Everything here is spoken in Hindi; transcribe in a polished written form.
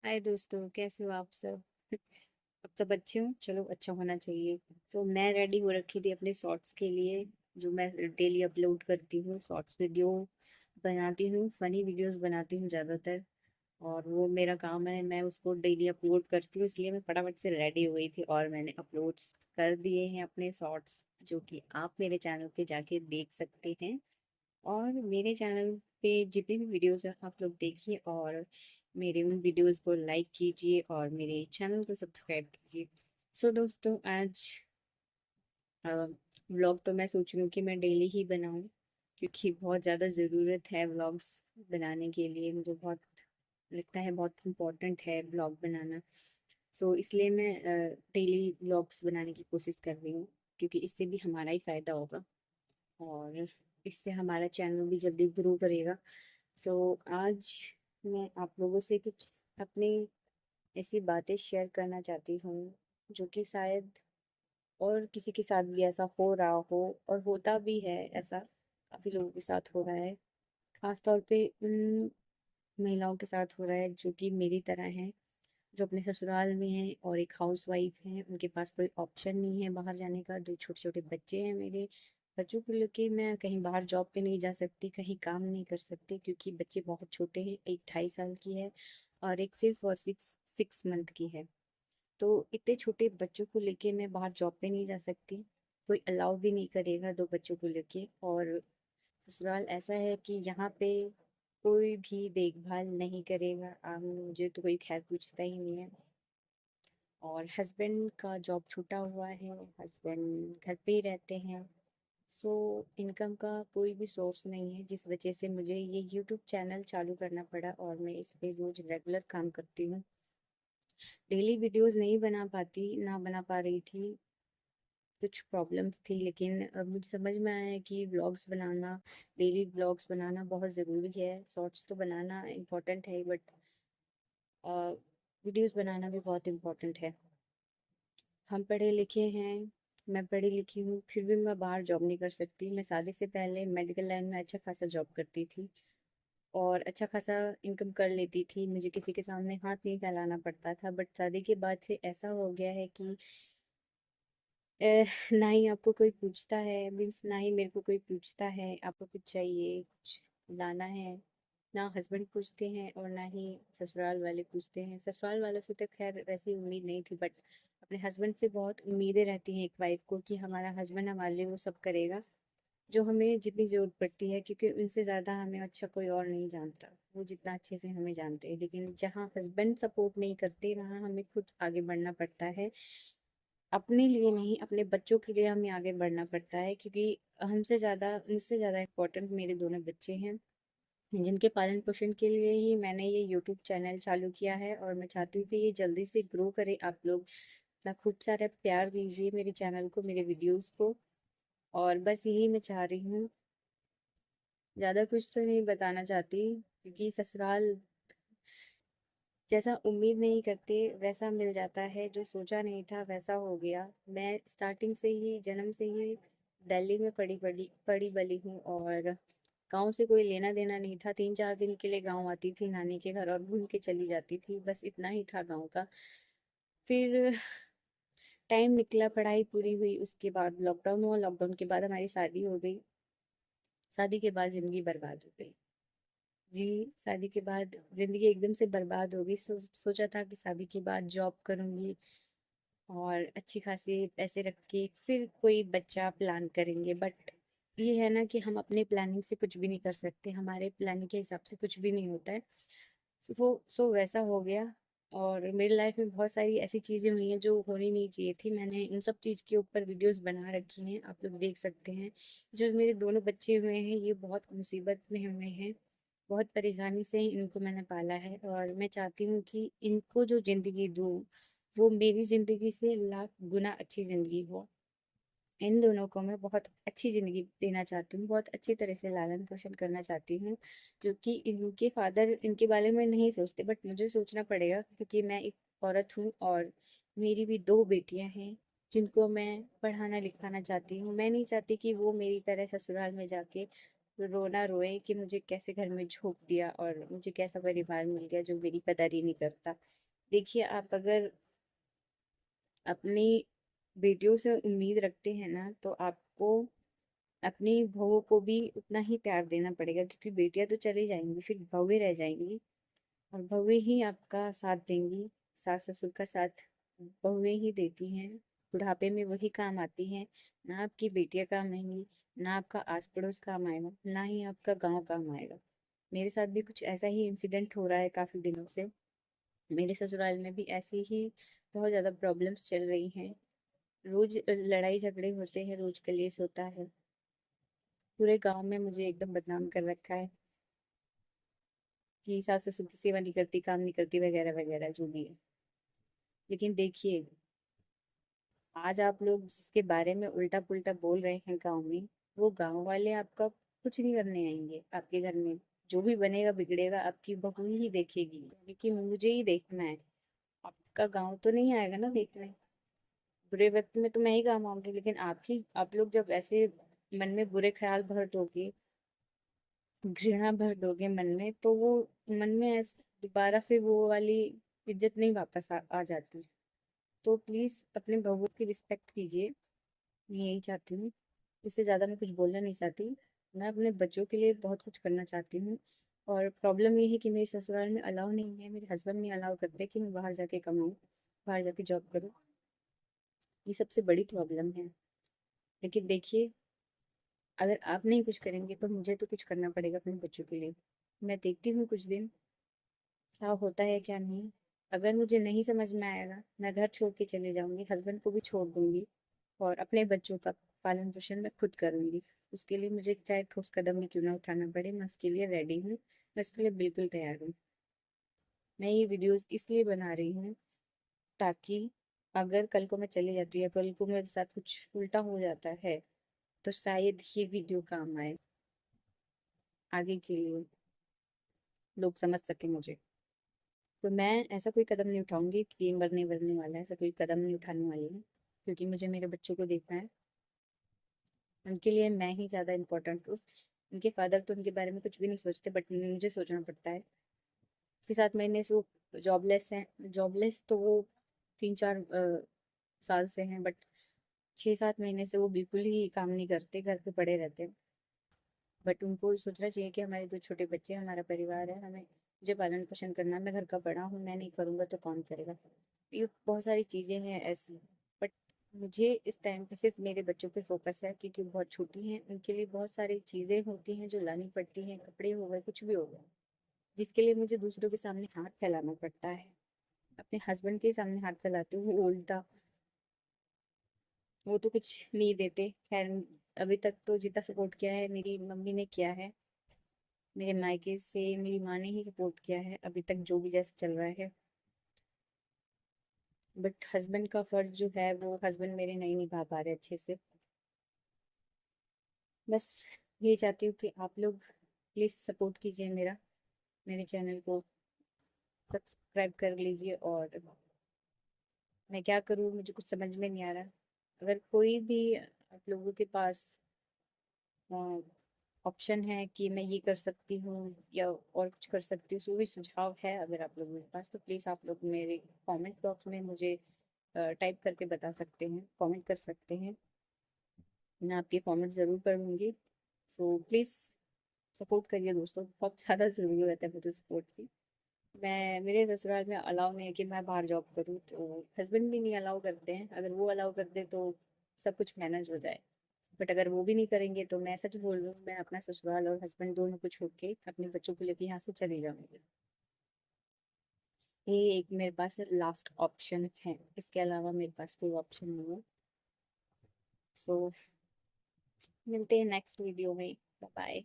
हाय दोस्तों, कैसे हो आप सब? अब सब अच्छे हो, चलो अच्छा होना चाहिए। तो मैं रेडी हो रखी थी अपने शॉर्ट्स के लिए, जो मैं डेली अपलोड करती हूँ। शॉर्ट्स वीडियो बनाती हूँ, फनी वीडियोस बनाती हूँ ज़्यादातर। और वो मेरा काम है, मैं उसको डेली अपलोड करती हूँ, इसलिए मैं फटाफट से रेडी हो गई थी और मैंने अपलोड कर दिए हैं अपने शॉर्ट्स, जो कि आप मेरे चैनल पे जाके देख सकते हैं। और मेरे चैनल पे जितनी भी वीडियोस हैं आप लोग देखिए, और मेरे उन वीडियोस को लाइक कीजिए और मेरे चैनल को सब्सक्राइब कीजिए। सो दोस्तों, आज व्लॉग तो मैं सोच रही हूँ कि मैं डेली ही बनाऊँ, क्योंकि बहुत ज़्यादा ज़रूरत है व्लॉग्स बनाने के लिए। मुझे बहुत लगता है बहुत इम्पोर्टेंट है व्लॉग बनाना। सो इसलिए मैं डेली व्लॉग्स बनाने की कोशिश कर रही हूँ, क्योंकि इससे भी हमारा ही फ़ायदा होगा और इससे हमारा चैनल भी जल्दी ग्रो करेगा। सो आज मैं आप लोगों से कुछ अपनी ऐसी बातें शेयर करना चाहती हूँ, जो कि शायद और किसी के साथ भी ऐसा हो रहा हो, और होता भी है ऐसा, काफ़ी लोगों के साथ हो रहा है। खास तौर पे उन महिलाओं के साथ हो रहा है जो कि मेरी तरह हैं, जो अपने ससुराल में हैं और एक हाउसवाइफ हैं। उनके पास कोई ऑप्शन नहीं है बाहर जाने का। दो छोटे छोटे बच्चे हैं मेरे। बच्चों को लेके मैं कहीं बाहर जॉब पे नहीं जा सकती, कहीं काम नहीं कर सकती, क्योंकि बच्चे बहुत छोटे हैं। एक 2.5 साल की है और एक सिर्फ और 6 मंथ की है। तो इतने छोटे बच्चों को लेके मैं बाहर जॉब पे नहीं जा सकती। कोई अलाउ भी नहीं करेगा दो बच्चों को लेके। और ससुराल ऐसा है कि यहाँ पे कोई भी देखभाल नहीं करेगा। मुझे तो कोई खैर पूछता ही नहीं है। और हस्बैंड का जॉब छूटा हुआ है, हस्बैंड घर पे ही रहते हैं। सो इनकम का कोई भी सोर्स नहीं है, जिस वजह से मुझे ये यूट्यूब चैनल चालू करना पड़ा और मैं इस पे रोज रेगुलर काम करती हूँ। डेली वीडियोस नहीं बना पाती, ना बना पा रही थी, कुछ प्रॉब्लम्स थी। लेकिन अब मुझे समझ में आया है कि व्लॉग्स बनाना, डेली व्लॉग्स बनाना बहुत ज़रूरी है। शॉर्ट्स तो बनाना इम्पोर्टेंट है, बट वीडियोस बनाना भी बहुत इम्पोर्टेंट है। हम पढ़े लिखे हैं, मैं पढ़ी लिखी हूँ, फिर भी मैं बाहर जॉब नहीं कर सकती। मैं शादी से पहले मेडिकल लाइन में अच्छा खासा जॉब करती थी और अच्छा खासा इनकम कर लेती थी। मुझे किसी के सामने हाथ नहीं फैलाना पड़ता था। बट शादी के बाद से ऐसा हो गया है कि ना ही आपको कोई पूछता है, मीन्स ना ही मेरे को कोई पूछता है आपको कुछ चाहिए, कुछ लाना है। ना हस्बैंड पूछते हैं और ना ही ससुराल वाले पूछते हैं। ससुराल वालों से तो खैर वैसी उम्मीद नहीं थी, बट अपने हस्बैंड से बहुत उम्मीदें रहती हैं एक वाइफ को, कि हमारा हस्बैंड हमारे लिए वो सब करेगा जो हमें जितनी ज़रूरत पड़ती है, क्योंकि उनसे ज़्यादा हमें अच्छा कोई और नहीं जानता। वो जितना अच्छे से हमें जानते हैं। लेकिन जहाँ हस्बैंड सपोर्ट नहीं करते, वहाँ हमें खुद आगे बढ़ना पड़ता है। अपने लिए नहीं, अपने बच्चों के लिए हमें आगे बढ़ना पड़ता है, क्योंकि हमसे ज़्यादा, मुझसे ज़्यादा इम्पोर्टेंट मेरे दोनों बच्चे हैं, जिनके पालन पोषण के लिए ही मैंने ये यूट्यूब चैनल चालू किया है। और मैं चाहती हूँ कि ये जल्दी से ग्रो करे। आप लोग अपना खूब सारा प्यार दीजिए मेरे चैनल को, मेरे वीडियोस को। और बस यही मैं चाह रही हूँ, ज़्यादा कुछ तो नहीं बताना चाहती, क्योंकि ससुराल जैसा उम्मीद नहीं करते वैसा मिल जाता है, जो सोचा नहीं था वैसा हो गया। मैं स्टार्टिंग से ही, जन्म से ही दिल्ली में पड़ी पड़ी पड़ी बली हूँ, और गांव से कोई लेना देना नहीं था। 3-4 दिन के लिए गांव आती थी नानी के घर और घूम के चली जाती थी, बस इतना ही था गांव का। फिर टाइम निकला, पढ़ाई पूरी हुई, उसके बाद लॉकडाउन हुआ। लॉकडाउन के बाद हमारी शादी हो गई। शादी के बाद जिंदगी बर्बाद हो गई। जी, शादी के बाद जिंदगी एकदम से बर्बाद हो गई। सोचा था कि शादी के बाद जॉब करूंगी और अच्छी खासी पैसे रख के फिर कोई बच्चा प्लान करेंगे। बट ये है ना कि हम अपने प्लानिंग से कुछ भी नहीं कर सकते, हमारे प्लानिंग के हिसाब से कुछ भी नहीं होता है। सो वैसा हो गया। और मेरी लाइफ में बहुत सारी ऐसी चीज़ें हुई हैं जो होनी नहीं चाहिए थी। मैंने इन सब चीज़ के ऊपर वीडियोस बना रखी हैं, आप लोग देख सकते हैं। जो मेरे दोनों बच्चे हुए हैं, ये बहुत मुसीबत में हुए हैं, बहुत परेशानी से इनको मैंने पाला है। और मैं चाहती हूँ कि इनको जो ज़िंदगी दूँ, वो मेरी ज़िंदगी से लाख गुना अच्छी ज़िंदगी हो। इन दोनों को मैं बहुत अच्छी ज़िंदगी देना चाहती हूँ, बहुत अच्छी तरह से लालन पोषण करना चाहती हूँ, जो कि इनके फादर इनके बारे में नहीं सोचते, बट मुझे सोचना पड़ेगा, क्योंकि मैं एक औरत हूँ और मेरी भी दो बेटियाँ हैं, जिनको मैं पढ़ाना लिखाना चाहती हूँ। मैं नहीं चाहती कि वो मेरी तरह ससुराल में जाके रोना रोए कि मुझे कैसे घर में झोंक दिया और मुझे कैसा परिवार मिल गया जो मेरी कदर ही नहीं करता। देखिए, आप अगर अपनी बेटियों से उम्मीद रखते हैं ना, तो आपको अपनी बहुओं को भी उतना ही प्यार देना पड़ेगा, क्योंकि बेटियां तो चली जाएंगी, फिर बहुएं रह जाएंगी और बहुएं ही आपका साथ देंगी। सास ससुर का साथ बहुएं ही देती हैं। बुढ़ापे में वही काम आती हैं। ना आपकी बेटियां काम आएंगी, ना आपका आस पड़ोस काम आएगा, ना ही आपका गांव काम आएगा। मेरे साथ भी कुछ ऐसा ही इंसिडेंट हो रहा है काफी दिनों से। मेरे ससुराल में भी ऐसी ही बहुत ज्यादा प्रॉब्लम्स चल रही हैं। रोज लड़ाई झगड़े होते हैं, रोज कलेश होता है। पूरे गांव में मुझे एकदम बदनाम कर रखा है कि सास ससुर की सेवा नहीं करती, काम नहीं करती, वगैरह वगैरह जो भी है। लेकिन देखिए, आज आप लोग जिसके बारे में उल्टा पुल्टा बोल रहे हैं गांव में, वो गांव वाले आपका कुछ नहीं करने आएंगे आपके घर में। जो भी बनेगा बिगड़ेगा आपकी बहू ही देखेगी, लेकिन मुझे ही देखना है। आपका गांव तो नहीं आएगा ना देखने। बुरे वक्त में तो मैं ही काम आऊंगी, लेकिन आप लोग जब ऐसे मन में बुरे ख्याल भर दोगे, घृणा भर दोगे मन में, तो वो मन में ऐसे दोबारा फिर वो वाली इज्जत नहीं वापस आ जाती। तो प्लीज अपने बहू की रिस्पेक्ट कीजिए। मैं यही चाहती हूँ। इससे ज्यादा मैं कुछ बोलना नहीं चाहती। मैं अपने बच्चों के लिए बहुत कुछ करना चाहती हूँ। और प्रॉब्लम ये है कि मेरे ससुराल में अलाउ नहीं है, मेरे हस्बैंड नहीं अलाउ करते कि मैं बाहर जाके कमाऊँ, बाहर जाके जॉब करूँ। ये सबसे बड़ी प्रॉब्लम है। लेकिन देखिए, अगर आप नहीं कुछ करेंगे तो मुझे तो कुछ करना पड़ेगा अपने बच्चों के लिए। मैं देखती हूँ कुछ दिन क्या होता है क्या नहीं। अगर मुझे नहीं समझ में आएगा, मैं घर छोड़ के चले जाऊंगी, हस्बैंड को भी छोड़ दूंगी और अपने बच्चों का पालन पोषण मैं खुद करूंगी। उसके लिए मुझे चाहे ठोस कदम भी क्यों ना उठाना पड़े, मैं उसके लिए रेडी हूँ। मैं उसके लिए बिल्कुल तैयार हूँ। मैं ये वीडियोस इसलिए बना रही हूँ ताकि अगर कल को मैं चली जाती हूँ या कल को मेरे साथ कुछ उल्टा हो जाता है, तो शायद ये वीडियो काम आए आगे के लिए, लोग समझ सके मुझे। तो मैं ऐसा कोई कदम नहीं उठाऊंगी कि ये मरने वरने वाला है, ऐसा कोई कदम नहीं उठाने वाली हूँ। क्योंकि मुझे मेरे बच्चों को देखना है। उनके लिए मैं ही ज़्यादा इम्पोर्टेंट हूँ। उनके फादर तो उनके बारे में कुछ भी नहीं सोचते, बट मुझे सोचना पड़ता है। 6-7 महीने से वो जॉबलेस हैं। जॉबलेस तो वो 3-4 साल से हैं, बट 6-7 महीने से वो बिल्कुल ही काम नहीं करते, घर पे पड़े रहते हैं। बट उनको सोचना चाहिए कि हमारे 2 छोटे बच्चे हैं, हमारा परिवार है, हमें मुझे पालन पोषण करना है। मैं घर का बड़ा हूँ, मैं नहीं करूँगा तो कौन करेगा। ये बहुत सारी चीज़ें हैं ऐसी। बट मुझे इस टाइम पे सिर्फ मेरे बच्चों पे फोकस है, क्योंकि वो बहुत छोटी हैं। उनके लिए बहुत सारी चीज़ें होती हैं जो लानी पड़ती हैं, कपड़े हो गए, कुछ भी हो गया, जिसके लिए मुझे दूसरों के सामने हाथ फैलाना पड़ता है। अपने हस्बैंड के सामने हाथ फैलाती हूँ, वो उल्टा, वो तो कुछ नहीं देते। खैर, अभी तक तो जितना सपोर्ट किया है मेरी मम्मी ने किया है। मेरे मायके से मेरी माँ ने ही सपोर्ट किया है अभी तक, जो भी जैसे चल रहा है। बट हस्बैंड का फर्ज जो है वो हस्बैंड मेरे नहीं निभा पा रहे अच्छे से। बस ये चाहती हूँ कि आप लोग प्लीज़ सपोर्ट कीजिए मेरे चैनल को सब्सक्राइब कर लीजिए। और मैं क्या करूँ, मुझे कुछ समझ में नहीं आ रहा। अगर कोई भी आप लोगों के पास ऑप्शन है कि मैं ये कर सकती हूँ या और कुछ कर सकती हूँ, कोई सुझाव है अगर आप लोगों के पास, तो प्लीज़ आप लोग मेरे कमेंट बॉक्स में मुझे टाइप करके बता सकते हैं, कमेंट कर सकते हैं। मैं आपके कमेंट ज़रूर पढ़ूंगी। सो प्लीज़ सपोर्ट करिए दोस्तों, बहुत ज़्यादा ज़रूरत है मुझे सपोर्ट की। मैं मेरे ससुराल में अलाउ नहीं है कि मैं बाहर जॉब करूँ, तो हस्बैंड भी नहीं अलाउ करते हैं। अगर वो अलाउ कर दे तो सब कुछ मैनेज हो जाए। बट अगर वो भी नहीं करेंगे तो मैं सच बोल रही हूँ, मैं अपना ससुराल और हस्बैंड दोनों को छोड़ के अपने बच्चों को लेके यहाँ से चली जाऊंगी। ये एक मेरे पास लास्ट ऑप्शन है, इसके अलावा मेरे पास कोई ऑप्शन नहीं है। सो मिलते हैं नेक्स्ट वीडियो में। Bye bye.